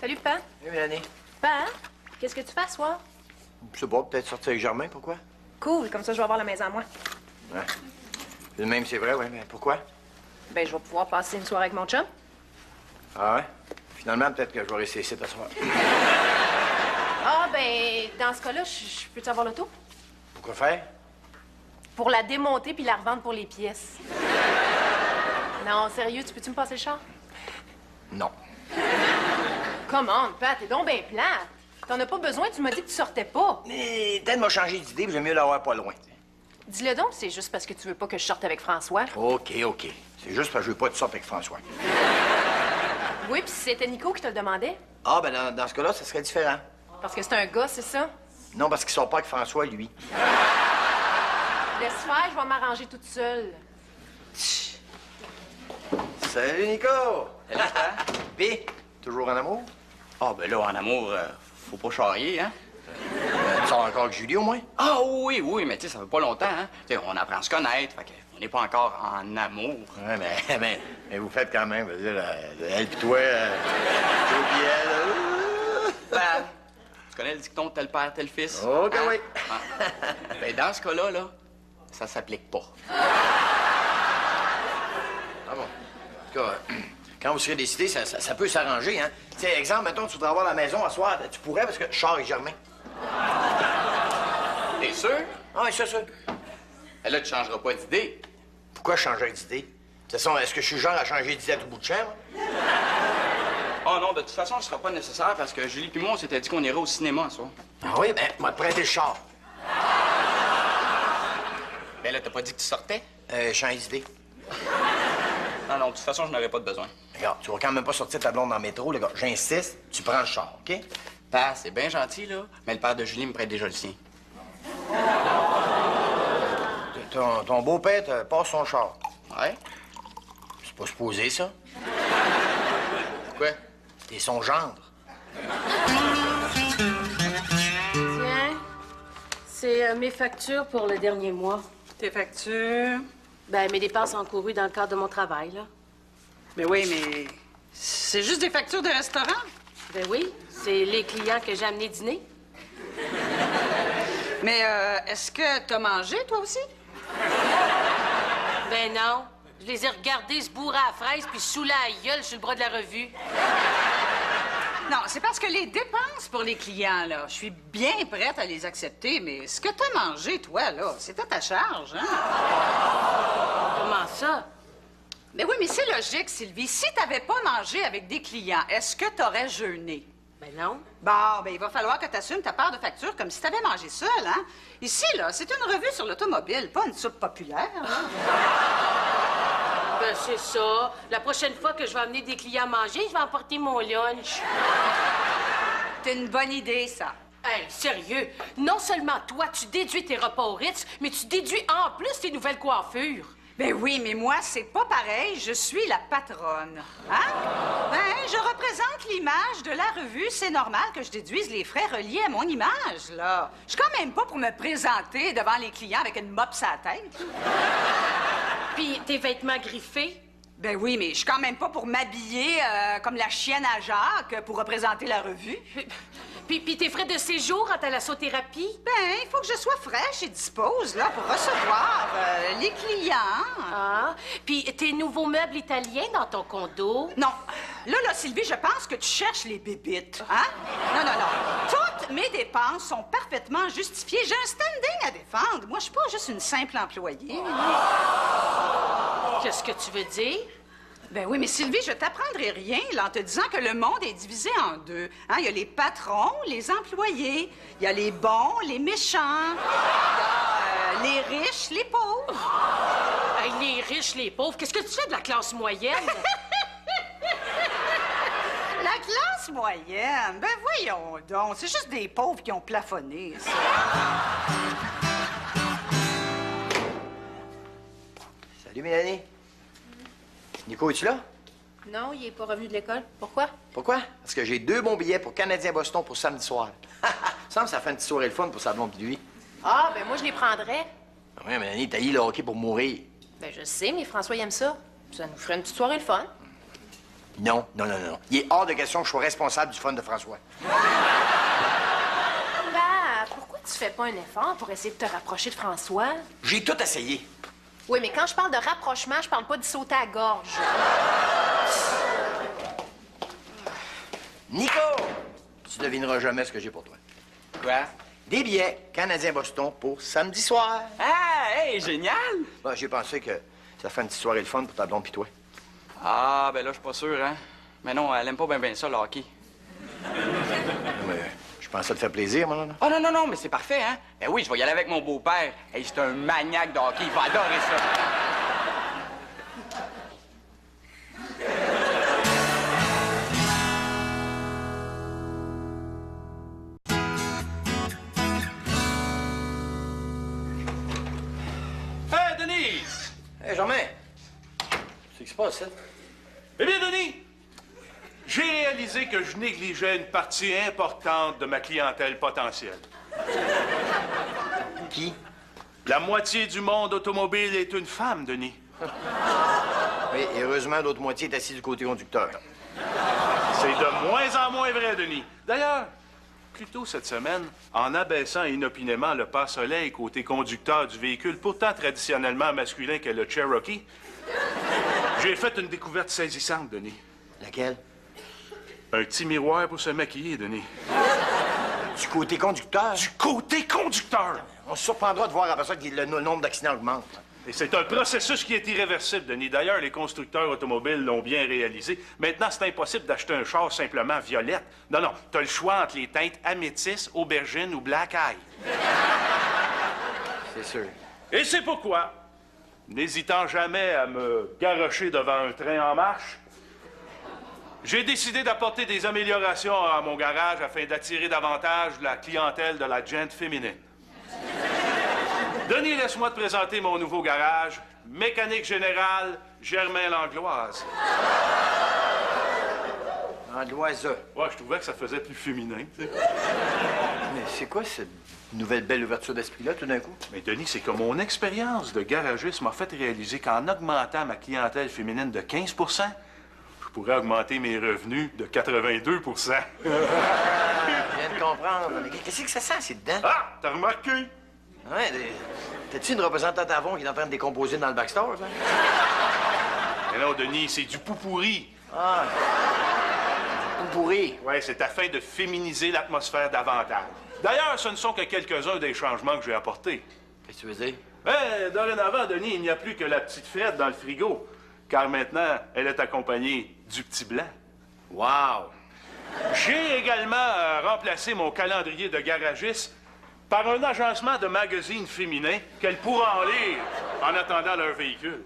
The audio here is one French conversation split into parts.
Salut, Pa. Oui, Mélanie. Pa, qu'est-ce que tu fais ce soir? Je sais pas, peut-être sortir avec Germain, pourquoi? Cool, comme ça, je vais avoir la maison à moi. Ouais. Le même, c'est vrai, oui, mais pourquoi? Ben, je vais pouvoir passer une soirée avec mon chum. Ah ouais? Finalement, peut-être que je vais rester ici ce soir. Ah, ben, dans ce cas-là, je peux-tu avoir l'auto? Pourquoi faire? Pour la démonter puis la revendre pour les pièces. Non, sérieux, tu peux-tu me passer le char? Non. Comment, Pat, t'es donc ben plate. T'en as pas besoin, tu m'as dit que tu sortais pas. Mais peut-être m'a changé d'idée, puis j'aime mieux l'avoir pas loin. Dis-le donc, c'est juste parce que tu veux pas que je sorte avec François. OK. C'est juste parce que je veux pas que tu sortes avec François. Oui, puis c'était Nico qui te le demandait. Ah, ben dans ce cas-là, ça serait différent. Parce que c'est un gars, c'est ça? Non, parce qu'il sort pas avec François, lui. Laisse faire, je vais m'arranger toute seule. Salut, Nico! Salut, hein? Puis, toujours en amour? Ah, ben là, en amour, faut pas charrier, hein? Tu sors encore avec Julie, au moins? Ah, oui, mais tu sais, ça fait pas longtemps, hein? Tu sais, on apprend à se connaître, fait qu'on n'est pas encore en amour. Ouais, mais vous faites quand même, je veux dire, elle pis toi, toi pis elle. Ben, tu connais le dicton tel père, tel fils? OK, Hein? oui. Ah. Ben, dans ce cas-là, là, ça s'applique pas. Ah bon? En tout cas, quand vous serez décidé, ça peut s'arranger, hein? Tu sais, exemple, mettons, tu voudrais avoir la maison à soir, tu pourrais parce que je sors avec Germain. T'es sûr? Ah oui, ça. Ben là, tu changeras pas d'idée. Pourquoi je changerais d'idée? De toute façon, est-ce que je suis genre à changer d'idée à tout bout de champ, moi? Ah non, de toute façon, ce sera pas nécessaire parce que Julie et moi, on s'était dit qu'on irait au cinéma ce soir. Ah oui, ben, m'a prêté le char. Ben là, t'as pas dit que tu sortais? Change d'idée. Non, de toute façon, je n'aurais pas de besoin. Regarde, tu vas quand même pas sortir ta blonde dans le métro, le gars. J'insiste, tu prends le char, OK? Ben, c'est bien gentil, là, mais le père de Julie me prête déjà le sien. Ton beau-père te passe son char. Ouais? C'est pas supposé, ça. Pourquoi? T'es son gendre. Tiens, c'est mes factures pour le dernier mois. Tes factures? Ben, mes dépenses encourues dans le cadre de mon travail, là. Ben oui, mais c'est juste des factures de restaurant. Ben oui, c'est les clients que j'ai amenés dîner. Mais est-ce que t'as mangé, toi aussi? Ben non, je les ai regardés se bourrer à la fraise puis saouler à la gueule sur le bras de la revue. Non, c'est parce que les dépenses pour les clients, là, je suis bien prête à les accepter, mais ce que t'as mangé, toi, là, c'est à ta charge, hein? Comment ça? Ben oui, mais c'est logique, Sylvie. Si t'avais pas mangé avec des clients, est-ce que t'aurais jeûné? Ben non. Bon, ben il va falloir que t'assumes ta part de facture comme si t'avais mangé seul, hein? Ici, là, c'est une revue sur l'automobile, pas une soupe populaire, hein? Ben c'est ça. La prochaine fois que je vais amener des clients manger, je vais emporter mon lunch. C'est une bonne idée, ça. Hey, sérieux? Non seulement toi, tu déduis tes repas au Ritz, mais tu déduis en plus tes nouvelles coiffures. Ben oui, mais moi, c'est pas pareil. Je suis la patronne. Hein? Ben, je représente l'image de la revue. C'est normal que je déduise les frais reliés à mon image, là. Je suis quand même pas pour me présenter devant les clients avec une mop sur la tête. Puis tes vêtements griffés? Ben oui, mais je suis quand même pas pour m'habiller comme la chienne à Jacques pour représenter la revue. Puis tes frais de séjour en thalassothérapie? Ben, il faut que je sois fraîche et dispose, là, pour recevoir les clients. Ah, puis tes nouveaux meubles italiens dans ton condo? Non. Là, Sylvie, je pense que tu cherches les bébites, hein? Non. Toutes mes dépenses sont parfaitement justifiées. J'ai un standing à défendre. Moi, je suis pas juste une simple employée. Qu'est-ce que tu veux dire? Ben oui, mais Sylvie, je t'apprendrai rien là, en te disant que le monde est divisé en deux. Hein? Il y a les patrons, les employés. Il y a les bons, les méchants. Il y a les riches, les pauvres. Hey, les riches, les pauvres, qu'est-ce que tu fais de la classe moyenne? La classe moyenne? Ben voyons donc, c'est juste des pauvres qui ont plafonné, ça. Salut, Mélanie. Nico, es-tu là? Non, il est pas revenu de l'école. Pourquoi? Pourquoi? Parce que j'ai 2 bons billets pour Canadien-Boston pour samedi soir. Ça fait une petite soirée le fun pour sa blonde pis lui. Ah, ben moi, je les prendrais. Oui, Mélanie, t'as eu le hockey pour mourir. Ben je sais, mais François, il aime ça. Ça nous ferait une petite soirée le fun. Non. Il est hors de question que je sois responsable du fun de François. Pourquoi tu fais pas un effort pour essayer de te rapprocher de François? J'ai tout essayé. Oui, mais quand je parle de rapprochement, je parle pas d'y sauter à la gorge. Nico! Tu devineras jamais ce que j'ai pour toi. Quoi? Des billets Canadien-Boston pour samedi soir. Ah, hey, génial! Bon, j'ai pensé que ça fait une petite soirée le fun pour ta blonde pis toi. Ah, ben là, je suis pas sûr, hein. Mais non, elle aime pas bien ça, le hockey. Mais je pensais te faire plaisir, moi, là. Oh non, mais c'est parfait, hein? Ben oui, je vais y aller avec mon beau-père. Hey, c'est un maniaque de hockey, il va adorer ça. Hey, Denise! Hé, Germain! C'est ce qui se passe, ça? Eh bien, Denis, j'ai réalisé que je négligeais une partie importante de ma clientèle potentielle. Qui? La moitié du monde automobile est une femme, Denis. Oui, et heureusement, l'autre moitié est assise du côté conducteur. C'est de moins en moins vrai, Denis. D'ailleurs, plus tôt cette semaine, en abaissant inopinément le pas-soleil côté conducteur du véhicule, pourtant traditionnellement masculin qu'est le Cherokee, j'ai fait une découverte saisissante, Denis. Laquelle? Un petit miroir pour se maquiller, Denis. Du côté conducteur? Du côté conducteur! On se surprendra de voir après ça que le nombre d'accidents augmente. Et c'est un processus qui est irréversible, Denis. D'ailleurs, les constructeurs automobiles l'ont bien réalisé. Maintenant, c'est impossible d'acheter un char simplement violette. Non, t'as le choix entre les teintes améthyste, aubergine ou black eye. C'est sûr. Et c'est pourquoi, n'hésitant jamais à me garrocher devant un train en marche, j'ai décidé d'apporter des améliorations à mon garage afin d'attirer davantage la clientèle de la gente féminine. Denis, laisse-moi te présenter mon nouveau garage, Mécanique Générale Germain-Langloise. Langloise. Ouais, je trouvais que ça faisait plus féminin, tu sais. Mais c'est quoi cette nouvelle belle ouverture d'esprit-là, tout d'un coup? Mais Denis, c'est que mon expérience de garagiste m'a fait réaliser qu'en augmentant ma clientèle féminine de 15 je pourrais augmenter mes revenus de 82 Je viens de comprendre. Mais qu'est-ce que ça sent, c'est dedans? Ah, t'as remarqué? Ouais, t'as-tu une représentante à fond qui est en train de décomposer dans le backstore, ça? Mais non, Denis, c'est du poupouri. Ah, tout pourri. Ouais, c'est afin de féminiser l'atmosphère davantage. D'ailleurs, ce ne sont que quelques-uns des changements que j'ai apportés. Qu'est-ce que tu veux dire? Dorénavant, Denis, il n'y a plus que la petite Fred dans le frigo, car maintenant, elle est accompagnée du petit blanc. Wow! J'ai également remplacé mon calendrier de garagiste par un agencement de magazines féminins qu'elles pourront lire en attendant leur véhicule.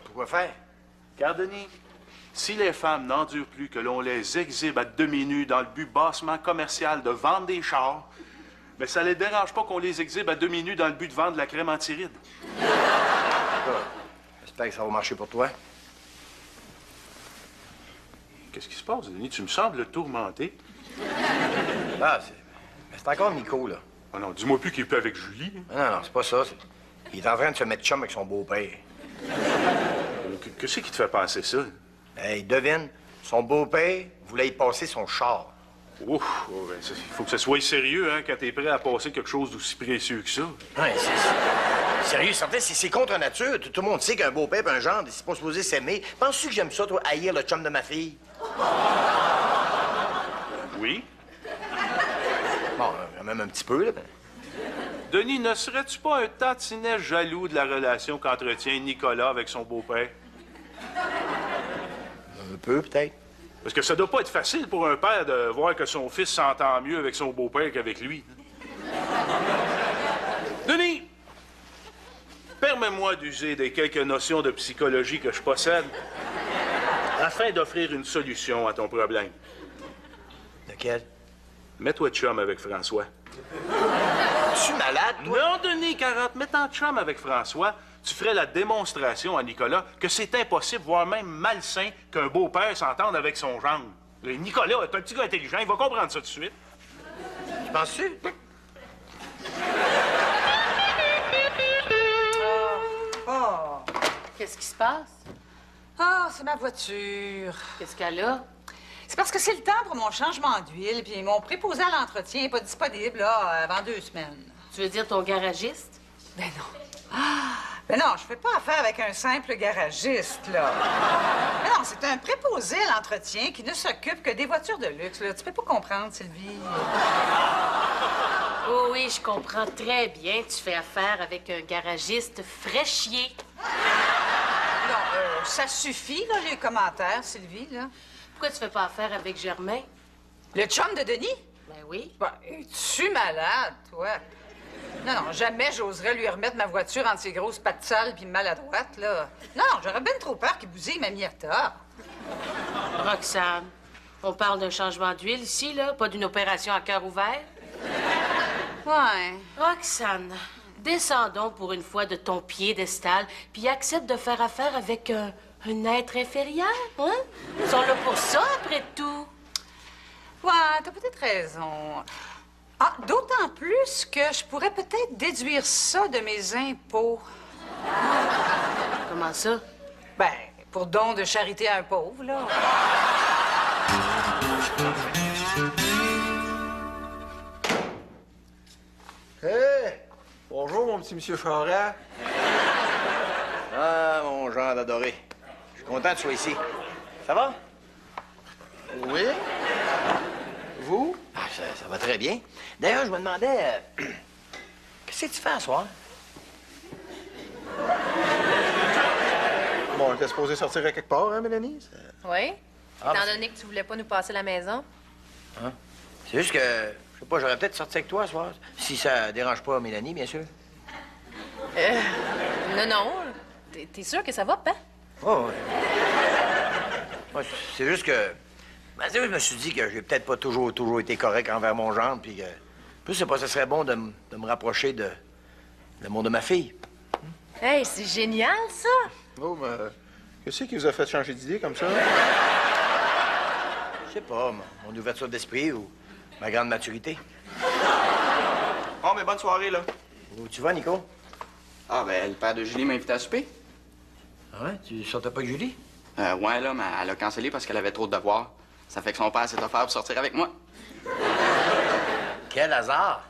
Pourquoi faire? Car, Denis, si les femmes n'endurent plus que l'on les exhibe à demi-nues dans le but bassement commercial de vendre des chars, mais ça les dérange pas qu'on les exhibe à demi-nues dans le but de vendre de la crème antiride. J'espère que ça va marcher pour toi. Qu'est-ce qui se passe, Denis? Tu me sembles tourmenté. Ah, c'est encore Nico, là. Oh non, dis-moi plus qu'il est plus avec Julie. Non, c'est pas ça. Il est en train de se mettre chum avec son beau-père. Qu'est-ce qui te fait penser ça? Hey, devine, son beau-père voulait y passer son char. Ouf, oh, ben, il faut que ça soit sérieux, hein, quand t'es prêt à passer quelque chose d'aussi précieux que ça. Ouais, sérieux, certain, c'est contre nature. Tout le monde sait qu'un beau-père et un gendre, c'est pas supposé s'aimer. Penses-tu que j'aime ça, toi, haïr le chum de ma fille? Oui? Bon, quand même un petit peu, là. Denis, ne serais-tu pas un tantinet jaloux de la relation qu'entretient Nicolas avec son beau-père? Un peu, peut-être. Parce que ça doit pas être facile pour un père de voir que son fils s'entend mieux avec son beau-père qu'avec lui. Denis, permets-moi d'user des quelques notions de psychologie que je possède afin d'offrir une solution à ton problème. Lequel? Mets-toi chum avec François. Es-tu malade, toi? Non, Denis, car en te mettant chum avec François, tu ferais la démonstration à Nicolas que c'est impossible, voire même malsain, qu'un beau-père s'entende avec son gendre. Et Nicolas est un petit gars intelligent, il va comprendre ça tout de suite. Tu penses-tu? Qu'est-ce qui se passe? Ah, c'est ma voiture. Qu'est-ce qu'elle a? C'est parce que c'est le temps pour mon changement d'huile, puis mon préposé à l'entretien n'est pas disponible, là, avant 2 semaines. Tu veux dire ton garagiste? Ben non. Ben non, je fais pas affaire avec un simple garagiste, là. Ben non, c'est un préposé à l'entretien qui ne s'occupe que des voitures de luxe, là. Tu peux pas comprendre, Sylvie. Oh oui, je comprends très bien. Tu fais affaire avec un garagiste fraîchier. Non, ça suffit, là, les commentaires, Sylvie, là. Pourquoi tu fais pas affaire avec Germain? Le chum de Denis? Ben oui. Ben, es-tu malade, toi? Non, non, jamais j'oserais lui remettre ma voiture entre ses grosses pattes sales puis maladroites, là. Non, non, j'aurais bien trop peur qu'il bousille ma Myrta. Roxane, on parle d'un changement d'huile ici, là, pas d'une opération à cœur ouvert. Ouais. Roxane, descendons pour une fois de ton piédestal, puis accepte de faire affaire avec un être inférieur, hein? Ils sont là pour ça, après tout. Ouais, t'as peut-être raison. Ah, d'autant plus que je pourrais peut-être déduire ça de mes impôts. Comment ça? Ben, pour don de charité à un pauvre, là. Hé! Bonjour, mon petit monsieur Charest. Ah, mon genre d'adoré. Je suis content que tu sois ici. Ça va? Oui? Vous? Ah, ça va très bien. D'ailleurs, je me demandais... qu'est-ce que tu fais à soir? Bon, on était supposé sortir à quelque part, hein, Mélanie? Oui? Ah, Étant ben- donné que tu voulais pas nous passer la maison. C'est juste que, je sais pas, j'aurais peut-être sorti avec toi ce soir. Si ça dérange pas Mélanie, bien sûr. Non, non. T'es sûr que ça va, pas? Oh, ouais. Ouais, c'est juste que... Ben, c'est juste que je me suis dit que j'ai peut-être pas toujours été correct envers mon genre, puis que... Plus, c'est pas, ça serait bon de me rapprocher de de ma fille. Hey, c'est génial, ça! Oh, mais qu'est-ce qui vous a fait changer d'idée comme ça? Je sais pas, mon ouverture d'esprit ou ma grande maturité. Bon, mais bonne soirée, là. Où tu vas, Nico? Ah, ben, le père de Julie m'a invité à souper. Ah ouais? Tu sortais pas avec Julie? Ouais, là, mais elle a cancellé parce qu'elle avait trop de devoirs. Ça fait que son père s'est offert pour sortir avec moi. Quel hasard!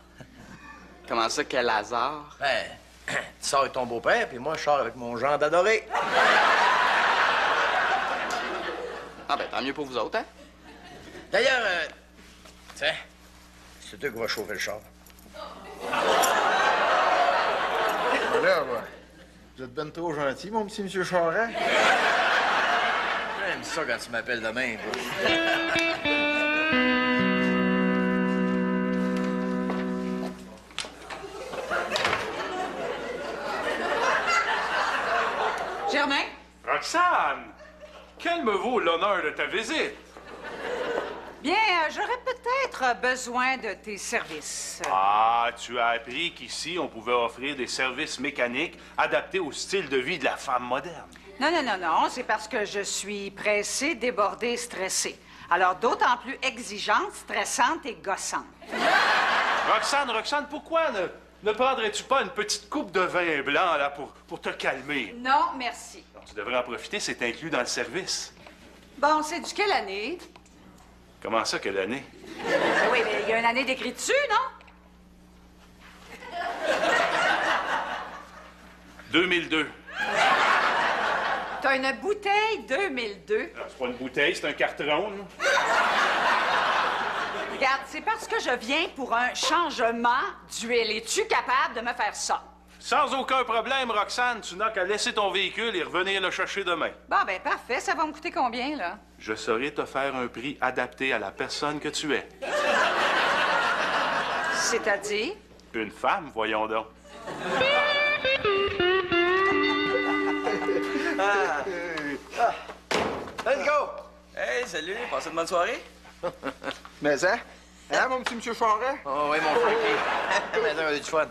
Comment ça, quel hasard? Ben, tu sors avec ton beau-père, puis moi, je sors avec mon genre d'adoré. Ah, ben, tant mieux pour vous autres, hein? D'ailleurs, tiens, c'est toi qui vas chauffer le char. Ben là, ouais. Vous êtes ben trop gentil, mon petit monsieur Charest. J'aime ça quand tu m'appelles demain. Germain? Roxane! Quel me vaut l'honneur de ta visite? Bien, j'aurais peut-être besoin de tes services. Ah, tu as appris qu'ici, on pouvait offrir des services mécaniques adaptés au style de vie de la femme moderne. Non, non, non, non, c'est parce que je suis pressée, débordée, stressée. Alors, d'autant plus exigeante, stressante et gossante. Roxane, pourquoi ne prendrais-tu pas une petite coupe de vin blanc, là, pour te calmer? Non, merci. Tu devrais en profiter, c'est inclus dans le service. Bon, c'est du quelle année? Comment ça, quelle année? Oui, mais il y a une année d'écrit dessus, non? 2002. T'as une bouteille 2002. Ah, c'est pas une bouteille, c'est un carton, là. Regarde, c'est parce que je viens pour un changement d'huile. Es-tu capable de me faire ça? Sans aucun problème, Roxane, tu n'as qu'à laisser ton véhicule et revenir le chercher demain. Bon, ben parfait. Ça va me coûter combien, là? Je saurai te faire un prix adapté à la personne que tu es. C'est-à-dire? Une femme, voyons donc. Let's go! Hey, salut, passez une bonne soirée? Mais hein? Hein, mon petit monsieur Charest? Oh oui, mon frère. Mais on a du fun.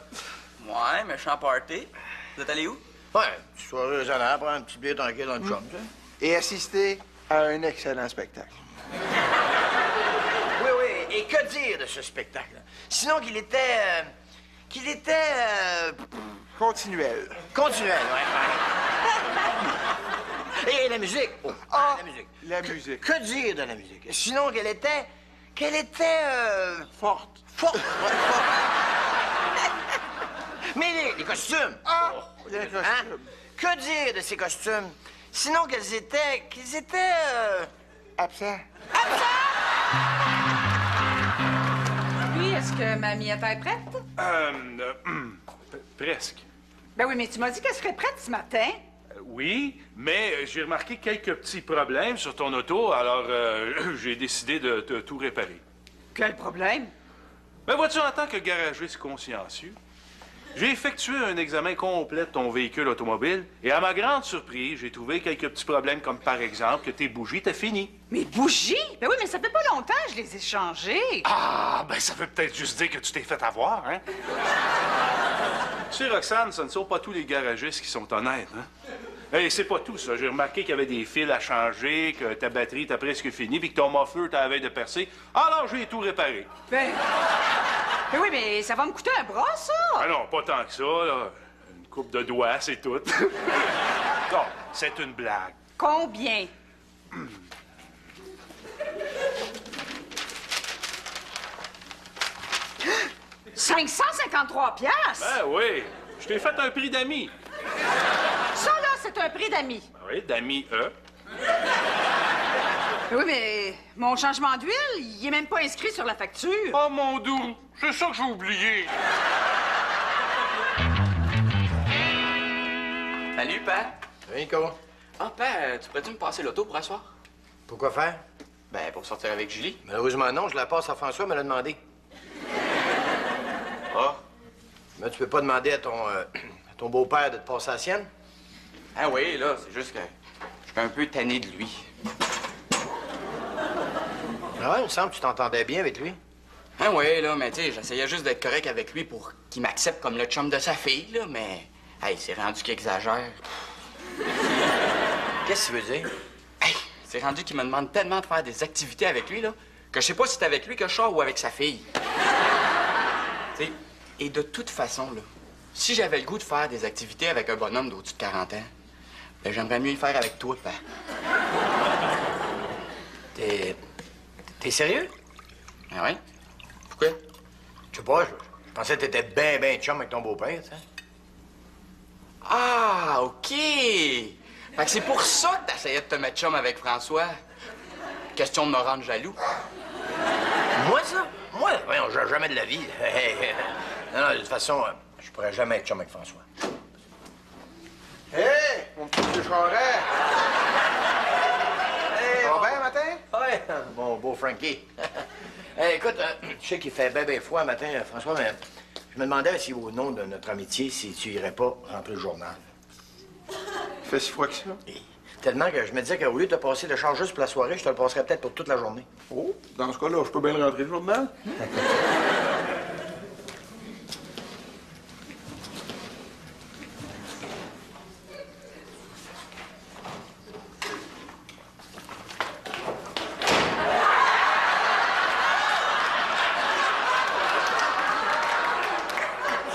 Ouais, méchant party. Vous êtes allé où? Ouais, une soirée raisonnable, prendre un petit bière tranquille dans le chum, tu sais. Et assister à un excellent spectacle. Oui, oui, et que dire de ce spectacle? Sinon qu'il était... Continuel. continuel, ouais. Et la musique. Oh, Ah, la musique. la musique. Que dire de la musique? Sinon qu'elle était... Forte. forte. Ouais, forte. Mais les costumes. Ah, les Hein? costumes. Que dire de ces costumes? Sinon qu'ils étaient... Absent. Puis, est-ce que ma miette est prête? Presque. Ben oui, mais tu m'as dit qu'elle serait prête ce matin. Oui, mais j'ai remarqué quelques petits problèmes sur ton auto, alors j'ai décidé de tout réparer. Quel problème? Ben vois-tu, en tant que garagiste consciencieux, j'ai effectué un examen complet de ton véhicule automobile et à ma grande surprise, j'ai trouvé quelques petits problèmes comme par exemple que tes bougies étaient finies. Mes bougies? Ben oui, mais ça fait pas longtemps que je les ai changées. Ah, ben ça veut peut-être juste dire que tu t'es fait avoir, hein? Tu sais, Roxane, ce ne sont pas tous les garagistes qui sont honnêtes, hein? Et c'est pas tout, ça. J'ai remarqué qu'il y avait des fils à changer, que ta batterie était presque finie, puis que ton muffler était à la veille de percer. Alors, j'ai tout réparé. Ben oui, mais ça va me coûter un bras, ça. Ah non, pas tant que ça, là. Une coupe de doigts, c'est tout. Non, c'est une blague. Combien? « 553 piastres? Ben oui, je t'ai fait un prix d'amis. Ça, là, c'est un prix d'amis. Ben oui, d'amis E. Ben oui, mais mon changement d'huile, il est même pas inscrit sur la facture. Oh mon doux, c'est ça que j'ai oublié. Salut, Père. Oui, Nico. Ah, Père, tu pourrais-tu me passer l'auto pour asseoir? Pourquoi faire? Ben, pour sortir avec Julie. Malheureusement, non. Je la passe à François, me l'a demandé. Ah. Mais tu peux pas demander à ton beau-père de te passer la sienne? Ah oui, là, c'est juste que je suis un peu tanné de lui. Ah ouais, il me semble que tu t'entendais bien avec lui. Ah oui, là, mais tu sais, j'essayais juste d'être correct avec lui pour qu'il m'accepte comme le chum de sa fille, là, mais... Hey, c'est rendu qu'il exagère. Qu'est-ce que tu veux dire? Hey, c'est rendu qu'il me demande tellement de faire des activités avec lui, là, que je sais pas si c'est avec lui que je sors ou avec sa fille. Tu sais, et de toute façon, là, si j'avais le goût de faire des activités avec un bonhomme d'au-dessus de 40 ans, ben j'aimerais mieux y faire avec toi, Père. T'es sérieux? Ah oui? Pourquoi? Je sais pas, je pensais que t'étais ben chum avec ton beau-père, tu sais. Ah, OK! Fait que c'est pour ça que t'essayais de te mettre chum avec François. Question de me rendre jaloux. Moi, ça? Moi? Voyons, j'ai jamais de la vie. Non, de toute façon, je pourrais jamais être chum avec François. Hey, mon petit Charest! Hey, Ça va bien, matin? Ouais, mon beau Frankie. Hey, écoute, je sais qu'il fait ben froid matin, François, mais je me demandais si, au nom de notre amitié, si tu irais pas rentrer le journal. Il fait si froid que ça. Et tellement que je me disais qu'au lieu de te passer le char juste pour la soirée, je te le passerais peut-être pour toute la journée. Oh, dans ce cas-là, je peux bien le rentrer le journal?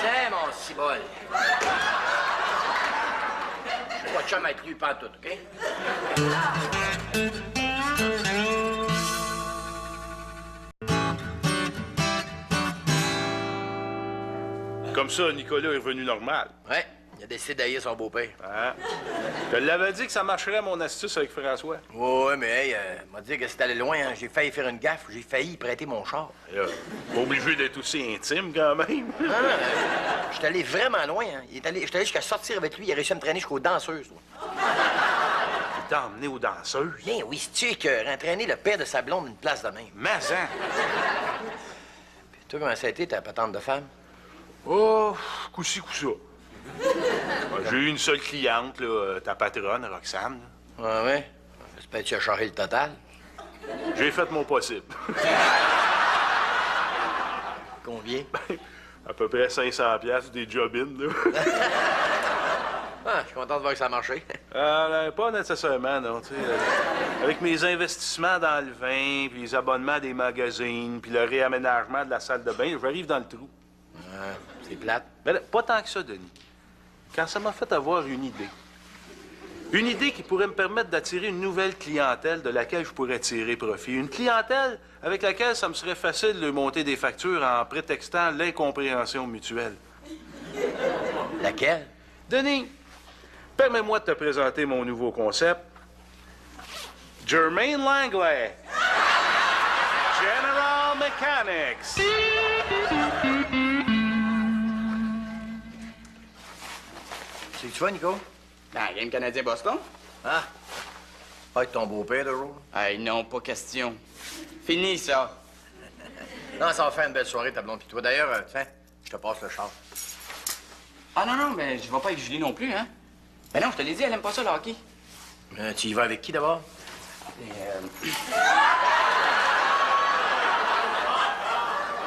Tiens, mon cibole. Je suis pas chum avec lui pantoute, OK? Comme ça, Nicolas est revenu normal. Ouais, il a décidé d'haïr son beau-père. Hein? Je l'avais dit que ça marcherait, mon astuce avec François. Ouais, mais hey, m'a dit que c'est allé loin, hein. J'ai failli faire une gaffe, j'ai failli prêter mon char. Là, pas obligé d'être aussi intime, quand même. Je suis allé vraiment loin, hein. Je suis allé jusqu'à sortir avec lui, il a réussi à me traîner jusqu'aux danseuses, toi. Il t'a emmené aux danseuses. Bien, oui, c'est-tu écœurant, entraîner le père de sa blonde une place de même. Mais, hein? Puis toi, comment ça a été, ta patente de femme? Oh, coup-ci, coup-ça. J'ai eu une seule cliente, là, ta patronne, Roxane. Ouais. J'espère que tu as charré le total. J'ai fait mon possible. Combien? À peu près 500 piastres des job-in, là. Ah, je suis content de voir que ça a marché. Pas nécessairement, non. Tu sais, avec mes investissements dans le vin, puis les abonnements à des magazines, puis le réaménagement de la salle de bain, j'arrive dans le trou. C'est plate. Mais là, pas tant que ça, Denis. Quand ça m'a fait avoir une idée. Une idée qui pourrait me permettre d'attirer une nouvelle clientèle de laquelle je pourrais tirer profit. Une clientèle avec laquelle ça me serait facile de monter des factures en prétextant l'incompréhension mutuelle. Laquelle? Denis, permets-moi de te présenter mon nouveau concept. Jermaine Langlais. General Mechanics. C'est que tu vas, Nico? Ben, game Canadien-Boston? Ah? Pas avec ton beau-père, toujours? Hey, non, pas question. Fini, ça. Non, ça va faire une belle soirée, ta blonde pis toi. D'ailleurs, tiens, je te passe le char. Ah non, non, mais je vais pas avec Julie non plus, hein? Ben non, je te l'ai dit, elle aime pas ça, le hockey. Tu y vas avec qui, d'abord?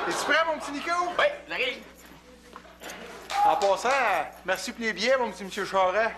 Es-tu prêt, mon petit Nico? Oui, j'arrive. En passant, merci pour les billets, mon petit monsieur Charest.